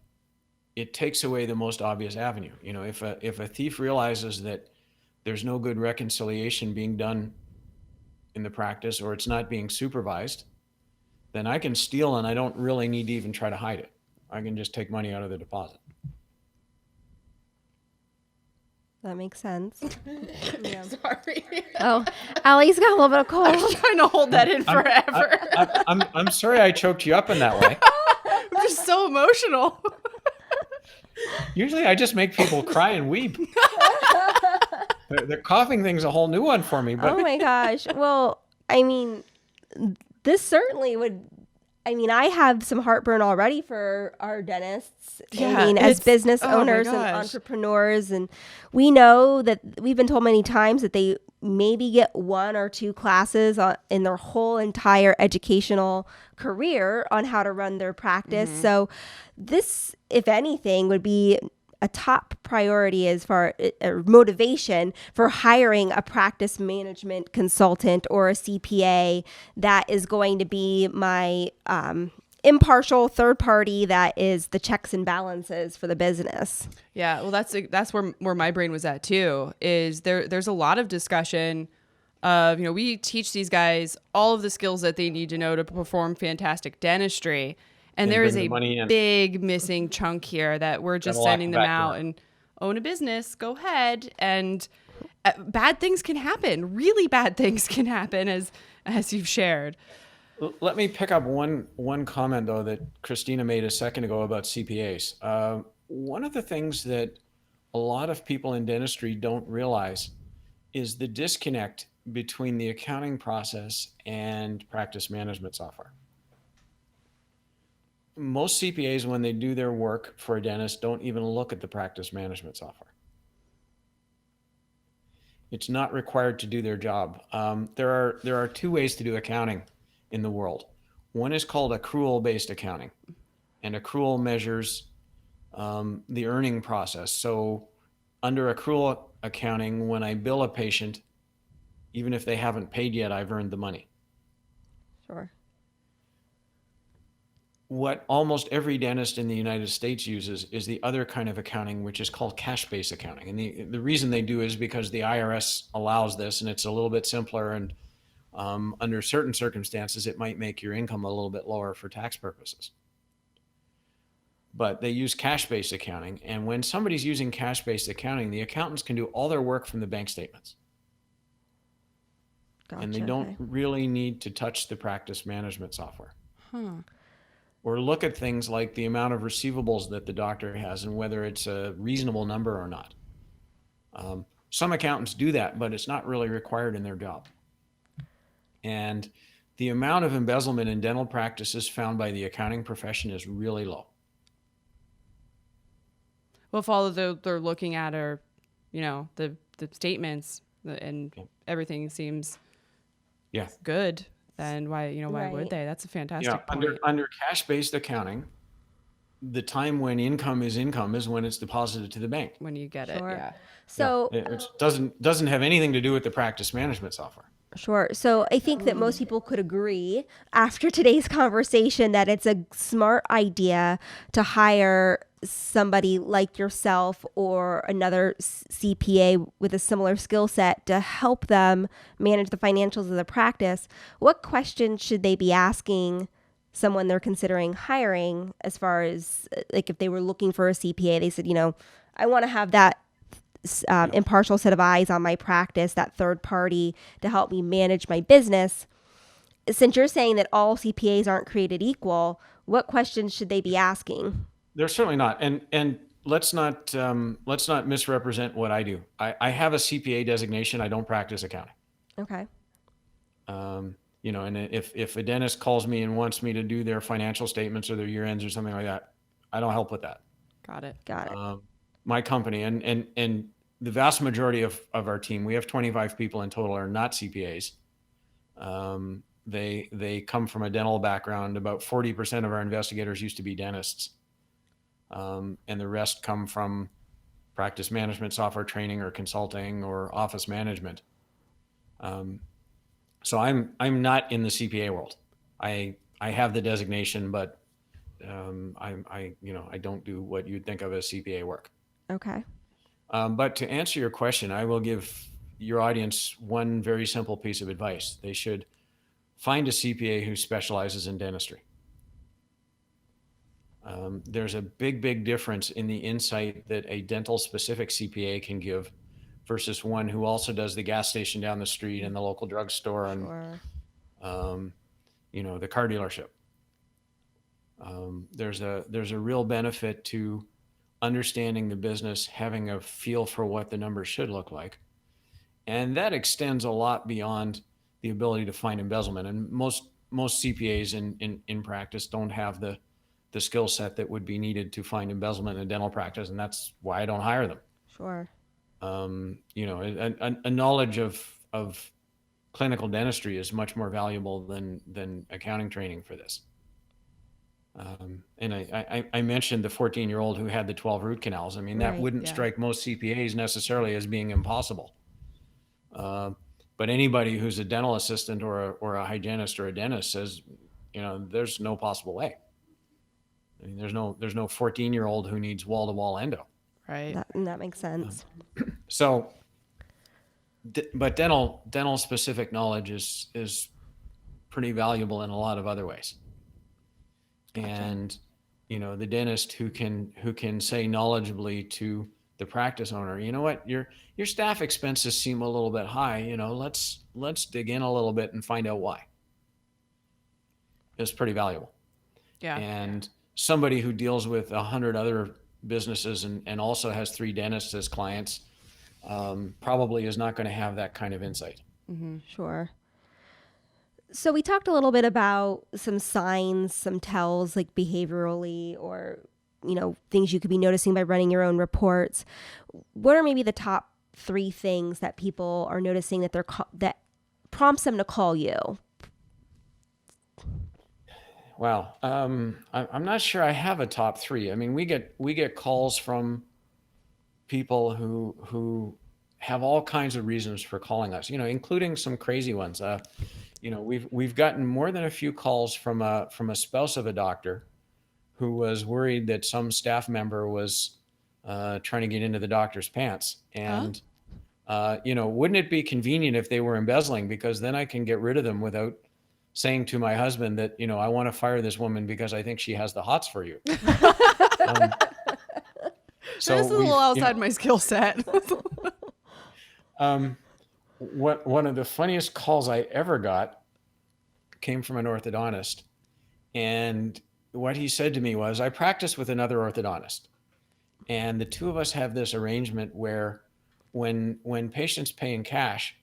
it takes away the most obvious avenue. If a thief realizes that there's no good reconciliation being done in the practice, or it's not being supervised, then I can steal and I don't really need to even try to hide it. I can just take money out of the deposit. That makes sense. Yeah. Sorry. Oh, Allie's got a little bit of cold. I'm trying to hold that in forever. I'm sorry I choked you up in that way. I'm just so emotional. Usually I just make people cry and weep. The coughing thing's a whole new one for me. But Oh my gosh. Well, I mean, this certainly would. I mean, I have some heartburn already for our dentists. Yeah, I mean, as it's- business oh my owners and gosh. entrepreneurs, and we know that we've been told many times that they maybe get 1 or 2 classes in their whole entire educational career on how to run their practice. So this, if anything, would be a top priority as far as motivation for hiring a practice management consultant or a CPA that is going to be my impartial third party that is the checks and balances for the business. Yeah, well, that's where my brain was at too. Is there's a lot of discussion of, we teach these guys all of the skills that they need to know to perform fantastic dentistry, and there is bring a the money in. big missing chunk here that we're just Gotta lock sending it them back to out them. and own a business, go ahead, and bad things can happen. Really bad things can happen, as you've shared. Let me pick up one comment though that Christina made a second ago about CPAs. One of the things that a lot of people in dentistry don't realize is the disconnect between the accounting process and practice management software. Most CPAs, when they do their work for a dentist, don't even look at the practice management software. It's not required to do their job. There are 2 ways to do accounting in the world. One is called accrual-based accounting, and accrual measures the earning process. So under accrual accounting, when I bill a patient, even if they haven't paid yet, I've earned the money. Sure. What almost every dentist in the United States uses is the other kind of accounting, which is called cash-based accounting. And the reason they do is because the IRS allows this, and it's a little bit simpler, and under certain circumstances, it might make your income a little bit lower for tax purposes. But they use cash-based accounting, and when somebody's using cash-based accounting, the accountants can do all their work from the bank statements. Gotcha. And they don't really need to touch the practice management software. Huh. Or look at things like the amount of receivables that the doctor has and whether it's a reasonable number or not. Some accountants do that, but it's not really required in their job. And the amount of embezzlement in dental practices found by the accounting profession is really low. Well, if all they're looking at are, the statements and everything seems good, then why Right. would they? That's a fantastic point. Under cash-based accounting, the time when income is when it's deposited to the bank. When you get Sure. it, yeah. So It doesn't have anything to do with the practice management software. Sure. So I think that most people could agree after today's conversation that it's a smart idea to hire somebody like yourself or another CPA with a similar skill set to help them manage the financials of the practice. What questions should they be asking someone they're considering hiring, as far as like if they were looking for a CPA, they said, I want to have that impartial set of eyes on my practice, that third party to help me manage my business. Since you're saying that all CPAs aren't created equal, what questions should they be asking? They're certainly not. And let's not misrepresent what I do. I have a CPA designation. I don't practice accounting. Okay. And if a dentist calls me and wants me to do their financial statements or their year ends or something like that, I don't help with that. Got it. My company and the vast majority of our team, we have 25 people in total, are not CPAs. They come from a dental background. About 40% of our investigators used to be dentists. And the rest come from practice management software training or consulting or office management. So I'm not in the CPA world. I have the designation, but I don't do what you'd think of as CPA work. Okay. But to answer your question, I will give your audience one very simple piece of advice. They should find a CPA who specializes in dentistry. There's a big difference in the insight that a dental specific CPA can give versus one who also does the gas station down the street and the local drugstore and the car dealership. There's a real benefit to understanding the business, having a feel for what the numbers should look like. And that extends a lot beyond the ability to find embezzlement. And most most CPAs in practice don't have the skill set that would be needed to find embezzlement in a dental practice, and that's why I don't hire them. Sure. A knowledge of clinical dentistry is much more valuable than accounting training for this. And I mentioned the 14-year-old who had the 12 root canals. I mean, that Right, wouldn't strike most CPAs necessarily as being impossible. But anybody who's a dental assistant or a hygienist or a dentist says, there's no possible way. I mean, there's no 14-year-old who needs wall-to-wall endo. Right. That makes sense. So, but dental specific knowledge is pretty valuable in a lot of other ways. Gotcha. And the dentist who can say knowledgeably to the practice owner, you know what, your staff expenses seem a little bit high. Let's dig in a little bit and find out why. It's pretty valuable. Yeah. And somebody who deals with 100 other businesses and also has 3 dentists as clients probably is not going to have that kind of insight. Mm-hmm. Sure. So we talked a little bit about some signs, some tells, like behaviorally, or things you could be noticing by running your own reports. What are maybe the top 3 things that people are noticing that that prompts them to call you? Wow. I'm not sure I have a top 3. I mean, we get calls from people who have all kinds of reasons for calling us, including some crazy ones. We've gotten more than a few calls from a spouse of a doctor who was worried that some staff member was trying to get into the doctor's pants. And, wouldn't it be convenient if they were embezzling, because then I can get rid of them without saying to my husband that, I want to fire this woman because I think she has the hots for you. So this is a little outside my skill set. One of the funniest calls I ever got came from an orthodontist. And what he said to me was, I practice with another orthodontist. And the two of us have this arrangement where when patients pay in cash,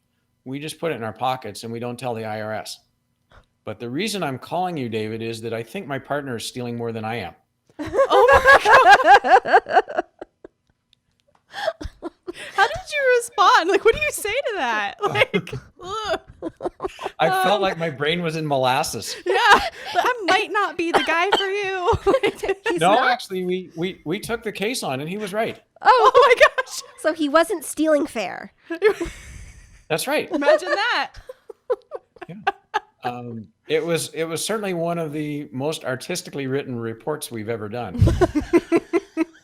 we just put it in our pockets and we don't tell the IRS. But the reason I'm calling you, David, is that I think my partner is stealing more than I am. Oh my God. How did you respond? Like, what do you say to that? Like, I felt like my brain was in molasses. Yeah, that might not be the guy for you. No, actually, we took the case on and he was right. Oh my gosh. So he wasn't stealing fair. That's right. Imagine that. Yeah. It was certainly one of the most artistically written reports we've ever done.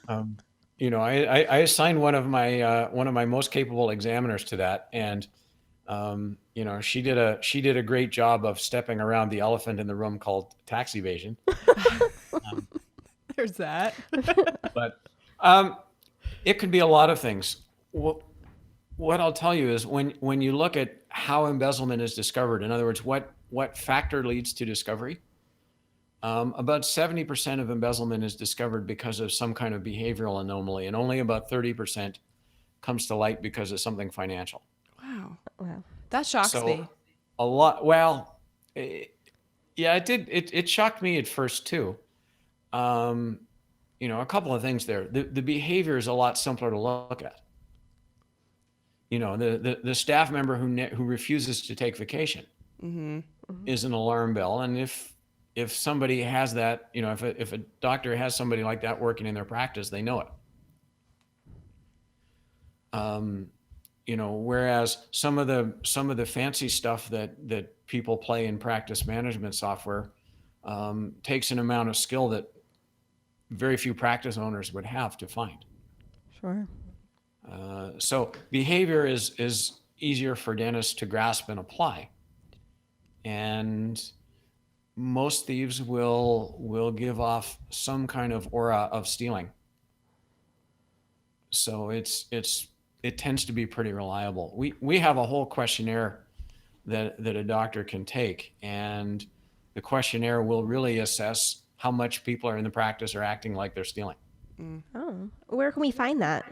I assigned one of my most capable examiners to that, and she did a great job of stepping around the elephant in the room called tax evasion. There's that. But it could be a lot of things. What I'll tell you is when you look at how embezzlement is discovered, in other words, what factor leads to discovery, about 70% of embezzlement is discovered because of some kind of behavioral anomaly, and only about 30% comes to light because of something financial. Wow. That shocks me. A lot. Well, yeah, it did. It shocked me at first too. A couple of things there. The behavior is a lot simpler to look at. The staff member who refuses to take vacation is an alarm bell, and if somebody has that, if a doctor has somebody like that working in their practice, they know it. Whereas some of the fancy stuff that people play in practice management software takes an amount of skill that very few practice owners would have to find. Sure. So behavior is easier for dentists to grasp and apply. And most thieves will give off some kind of aura of stealing. So it tends to be pretty reliable. We have a whole questionnaire that a doctor can take, and the questionnaire will really assess how much people are in the practice are acting like they're stealing. Oh, where can we find that?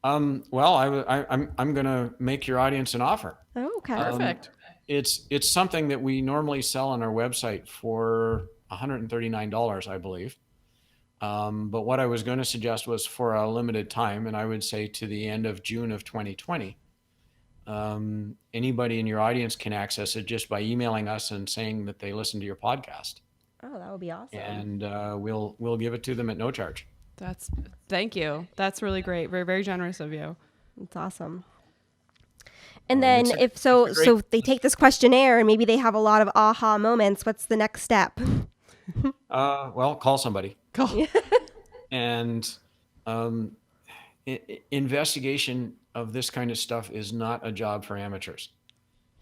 Well, I'm going to make your audience an offer. Oh, okay. Perfect. it's something that we normally sell on our website for $139, I believe. But what I was going to suggest was for a limited time, and I would say to the end of June of 2020. Anybody in your audience can access it just by emailing us and saying that they listen to your podcast, Oh, that would be awesome. and we'll give it to them at no charge. Thank you. That's really great. Very, very generous of you. It's awesome. And then so they take this questionnaire and maybe they have a lot of aha moments. What's the next step? Well, call somebody. Cool. And investigation of this kind of stuff is not a job for amateurs.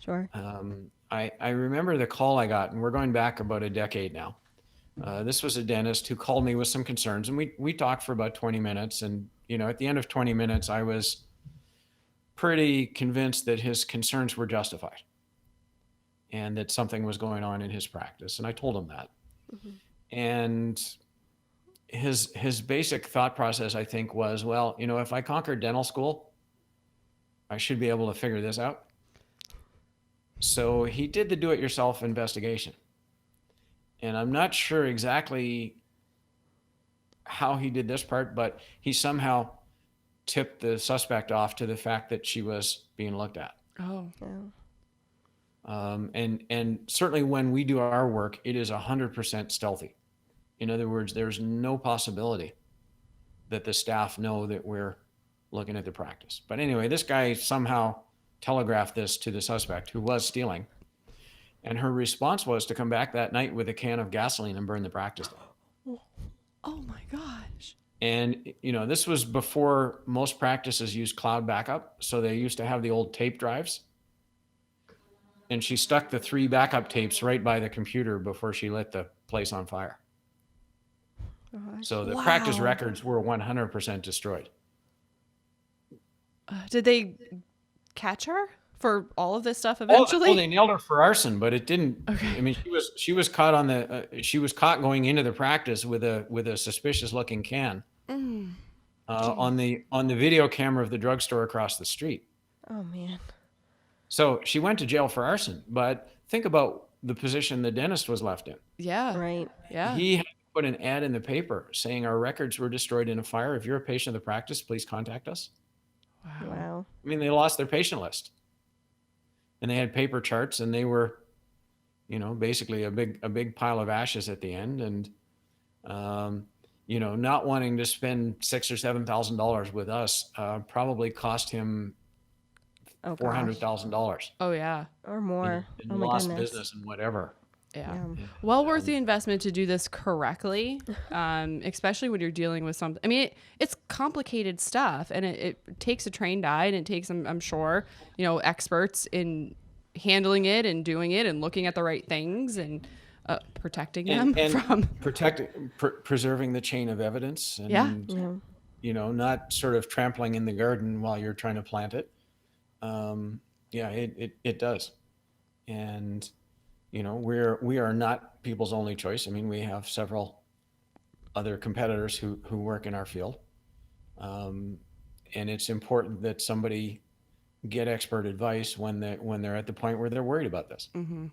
Sure. I remember the call I got, and we're going back about a decade now. This was a dentist who called me with some concerns, and we talked for about 20 minutes. And, at the end of 20 minutes, I was pretty convinced that his concerns were justified and that something was going on in his practice. And I told him that. Mm-hmm. And his basic thought process, I think, was, well, if I conquered dental school, I should be able to figure this out. So he did the do-it-yourself investigation. And I'm not sure exactly how he did this part, but he somehow tipped the suspect off to the fact that she was being looked at. Oh. Yeah. And certainly when we do our work, it is 100% stealthy. In other words, there's no possibility that the staff know that we're looking at the practice. But anyway, this guy somehow telegraphed this to the suspect who was stealing. And her response was to come back that night with a can of gasoline and burn the practice down. Oh my gosh. And, this was before most practices used cloud backup. So they used to have the old tape drives. And she stuck the 3 backup tapes right by the computer before she lit the place on fire. So the practice records were 100% destroyed. Did they catch her for all of this stuff eventually? Well, they nailed her for arson, but it didn't. Okay. I mean, she was caught on she was caught going into the practice with a suspicious looking can on the video camera of the drugstore across the street. Oh man. So she went to jail for arson, but think about the position the dentist was left in. Yeah. Right. Yeah. He had put an ad in the paper saying our records were destroyed in a fire. If you're a patient of the practice, please contact us. Wow. I mean, they lost their patient list, and they had paper charts, and they were, basically a big pile of ashes at the end, and not wanting to spend $6,000 or $7,000 with us probably cost him $400,000. Oh yeah. Or more. And Oh my lost goodness. business and whatever. Yeah. Well worth the investment to do this correctly, especially when you're dealing with something. I mean, it's complicated stuff, and it takes a trained eye, and it takes, I'm sure, experts in handling it and doing it and looking at the right things and protecting them from preserving the chain of evidence, and not sort of trampling in the garden while you're trying to plant it. It does, and. We are not people's only choice. I mean, we have several other competitors who work in our field. And it's important that somebody get expert advice when they're at the point where they're worried about this. Mm-hmm.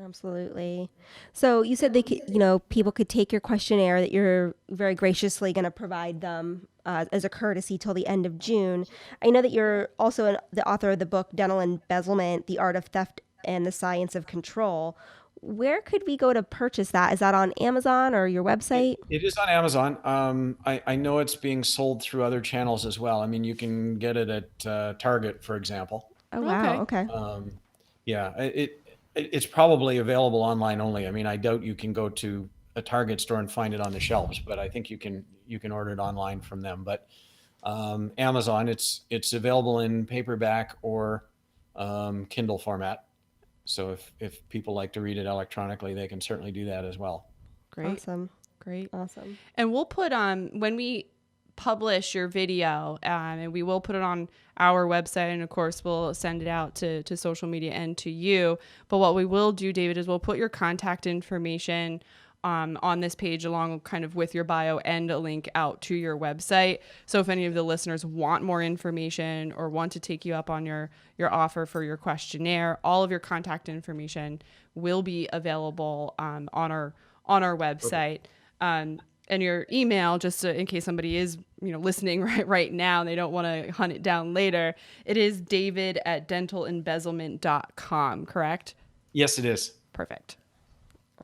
Absolutely. So you said they could, people could take your questionnaire that you're very graciously going to provide them as a courtesy till the end of June. I know that you're also the author of the book, Dental Embezzlement, The Art of Theft and the Science of Control. Where could we go to purchase that? Is that on Amazon or your website? It is on Amazon. I know it's being sold through other channels as well. I mean, you can get it at Target, for example. Oh, wow. Okay. It's probably available online only. I mean, I doubt you can go to a Target store and find it on the shelves, but I think you can order it online from them. But Amazon, it's available in paperback or Kindle format. So if people like to read it electronically, they can certainly do that as well. Great. Awesome. Great. Awesome. And we'll put when we publish your video, and we will put it on our website, and of course we'll send it out to social media and to you. But what we will do, David, is we'll put your contact information on this page, along kind of with your bio, and a link out to your website. So if any of the listeners want more information or want to take you up on your offer for your questionnaire, all of your contact information will be available on our website. And your email, just in case somebody is listening right now and they don't want to hunt it down later, it is david@dentalembezzlement.com, correct? Yes, it is. Perfect.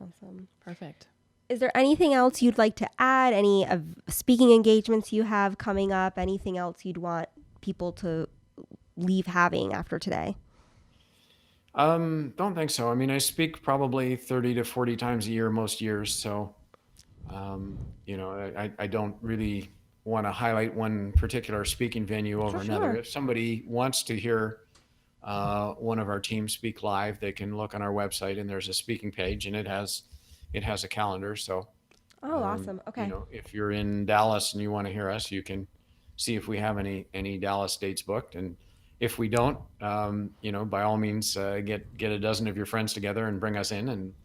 Awesome. Perfect. Is there anything else you'd like to add? Any of speaking engagements you have coming up? Anything else you'd want people to leave having after today? Don't think so. I mean, I speak probably 30 to 40 times a year most years. So, I don't really want to highlight one particular speaking venue over another. If somebody wants to hear one of our teams speak live, they can look on our website, and there's a speaking page, and it has a calendar. So, awesome. Okay. If you're in Dallas and you want to hear us, you can see if we have any Dallas dates booked. And if we don't, by all means, get a dozen of your friends together and bring us in, and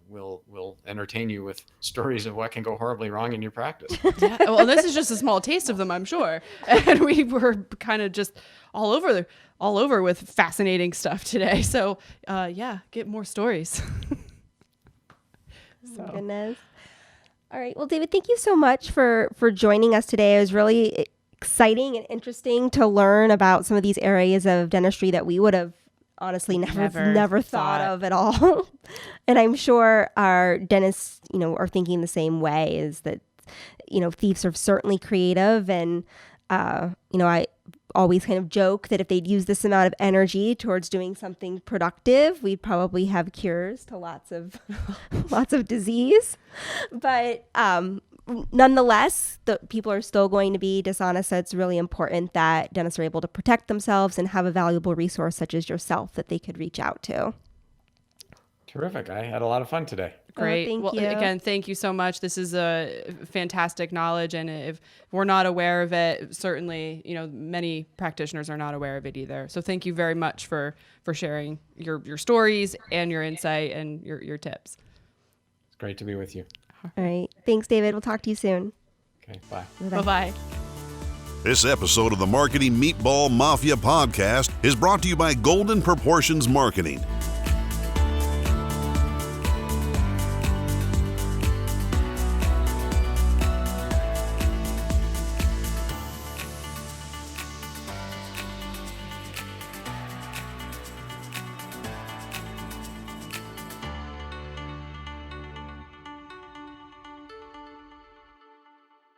we'll entertain you with stories of what can go horribly wrong in your practice. Yeah. Well, this is just a small taste of them, I'm sure. And we were kind of just all over with fascinating stuff today. So, get more stories. So. Goodness. All right. Well, David, thank you so much for joining us today. It was really exciting and interesting to learn about some of these areas of dentistry that we would have honestly never thought of at all. And I'm sure our dentists, are thinking the same way, is that, thieves are certainly creative. And, I always kind of joke that if they'd use this amount of energy towards doing something productive, we'd probably have cures to lots of disease. But nonetheless, the people are still going to be dishonest. So it's really important that dentists are able to protect themselves and have a valuable resource such as yourself that they could reach out to. Terrific. I had a lot of fun today. Great. Thank you. Again, thank you so much. This is a fantastic knowledge. And if we're not aware of it, certainly, many practitioners are not aware of it either. So thank you very much for sharing your stories and your insight and your tips. It's great to be with you. All right. Thanks, David. We'll talk to you soon. Okay. Bye. Bye-bye. This episode of the Marketing Meatball Mafia podcast is brought to you by Golden Proportions Marketing,